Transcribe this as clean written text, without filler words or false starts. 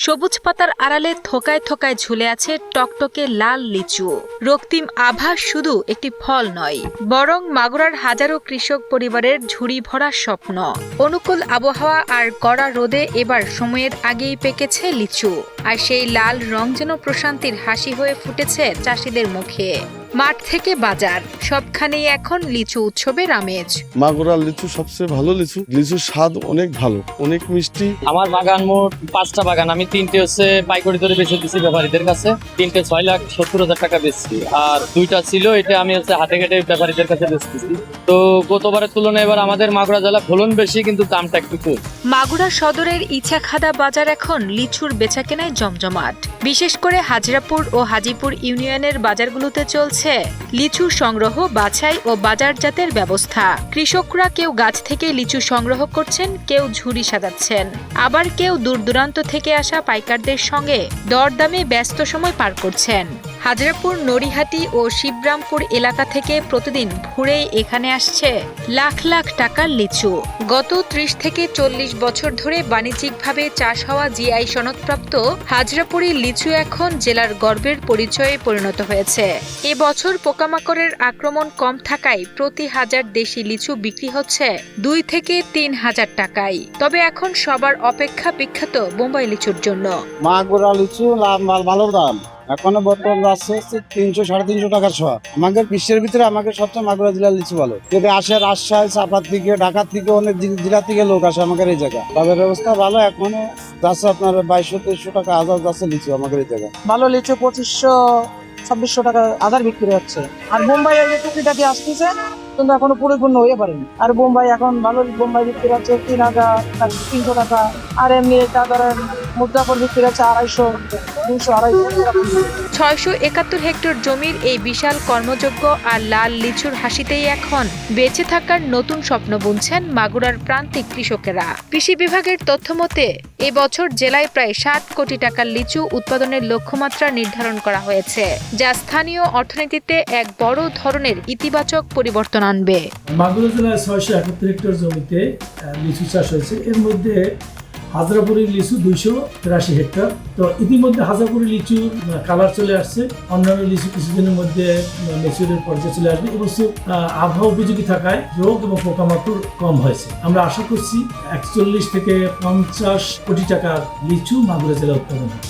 সবুজ পাতার আড়ালে থোকায় থোকায় ঝুলে আছে টকটকে লাল লিচু। রক্তিম আভা শুধু একটি ফল নয়, বরং মাগুরার হাজারো কৃষক পরিবারের ঝুড়ি ভরা স্বপ্ন। অনুকূল আবহাওয়া আর কড়া রোদে এবার সময়ের আগেই পেকেছে লিচু, আর সেই লাল রং যেন প্রশান্তির হাসি হয়ে ফুটেছে চাষিদের মুখে। মাঠ থেকে বাজার সবখানেই এখন লিচু উৎসবের আমেজ। মাগুরার লিচু সবচেয়ে ভালো লিচু, লিচুর স্বাদ অনেক ভালো, অনেক মিষ্টি। আমার বাগান মোট 5টা বাগান, আমি 3টে হচ্ছে পাইকারি দরে বেচে দিচ্ছি ব্যাপারীদের কাছে, 3টে 6,70,000 টাকা বেচছি, আর 2টা ছিল এটা আমি হচ্ছে হাটে ঘাটে ব্যাপারীদের কাছে বেচতেছি। তো গতবারের তুলনায় এবার আমাদের মাগুরা জেলা ফলন বেশি, কিন্তু দামটা একটু কম। মাগুরা সদরের ইছাখাদা বাজার এখন লিচুর বেচাকেনায় জমজমাট। বিশেষ করে হাজরাপুর ও হাজিপুর ইউনিয়নের বাজারগুলোতে চলছে লিচু সংগ্রহ, বাছাই ও বাজারজাতের ব্যবস্থা। কৃষকরা কেউ গাছ থেকে লিচু সংগ্রহ করছেন, কেউ ঝুড়ি সাজাচ্ছেন, আবার কেউ দূর দূরান্ত থেকে আসা পাইকারদের সঙ্গে দরদামে ব্যস্ত সময় পার করছেন। হাজরাপুর, নড়িহাটি ও শিবরামপুর এলাকা থেকে প্রতিদিন ভোরেই এখানে আসছে লাখ লাখ টাকার লিচু। গত 30 থেকে 40 বছর ধরে বাণিজ্যিকভাবে চাষ হওয়া জিআই সনদপ্রাপ্ত হাজরাপুরি লিচু এখন জেলার গর্বের পরিচয়ে পরিণত হয়েছে। এবছর পোকামাকড়ের আক্রমণ কম থাকায় প্রতি হাজার দেশি লিচু বিক্রি হচ্ছে 2 থেকে 3 হাজার টাকায়। তবে এখন সবার অপেক্ষা বিখ্যাত বোম্বাই লিচুর জন্য। মাগুরা লিচু ভালো দাম, এখনো বর্তমান যাচ্ছে 300-350 টাকার শ। আমাদের বিশ্বের ভিতরে আমাদের সবচেয়ে মাগুরা জেলার লিচু ভালো। যদি আসে রাজশাহী, চাপার থেকে, ঢাকার থেকে, অনেক জেলা থেকে লোক আসে আমাদের এই জায়গা। তাদের ব্যবস্থা ভালো, এখনো যাচ্ছে আপনার 2200-2300 টাকা হাজার যাচ্ছে লিচু আমাদের এই জায়গা। ভালো লিচু 2500-2600 টাকা হাজার বিক্রি হচ্ছে। আর বোম্বাই টুকিটাকি আসতেছে, কিন্তু এখনো পরিপূর্ণ হয়ে পারেনি। আর বোম্বাই এখন ভালো বোম্বাই বিক্রি হচ্ছে 3000-300 টাকা। আর এমনি এটা ধরেন মুদ্রাপুর বিক্রি হচ্ছে 250-200-250 671 হেক্টর জমির এই বিশাল কর্মযোগ্য আর লাল লিচুর হাসিতেই এখন বেঁচে থাকার নতুন স্বপ্ন বুনছেন মাগুরার প্রান্তিক কৃষকেরা। কৃষি বিভাগের তথ্য মতে এবছর জেলায় প্রায় 7 কোটি টাকার লিচু উৎপাদনের লক্ষ্যমাত্রা নির্ধারণ করা হয়েছে, যা স্থানীয় অর্থনীতিতে এক বড় ধরনের ইতিবাচক পরিবর্তন আনবে। মাগুরা জেলায় 671 হেক্টর জমিতে লিচু চাষ হয়েছে। এর মধ্যে হাজরাপুরের লিচু 283 হেক্টর। তো ইতিমধ্যে হাজরাপুরের লিচুর কালার চলে আসছে, অন্যান্য লিচু কিছুদিনের মধ্যে ম্যাচিউরের পর্যায়ে চলে আসবে। এবছর আবহাওয়া উপযোগী থাকায় রোগ এবং পোকামাকড় কম হয়েছে। আমরা আশা করছি 41 থেকে 50 কোটি টাকার লিচু মাগুরা জেলা উৎপাদন হবে।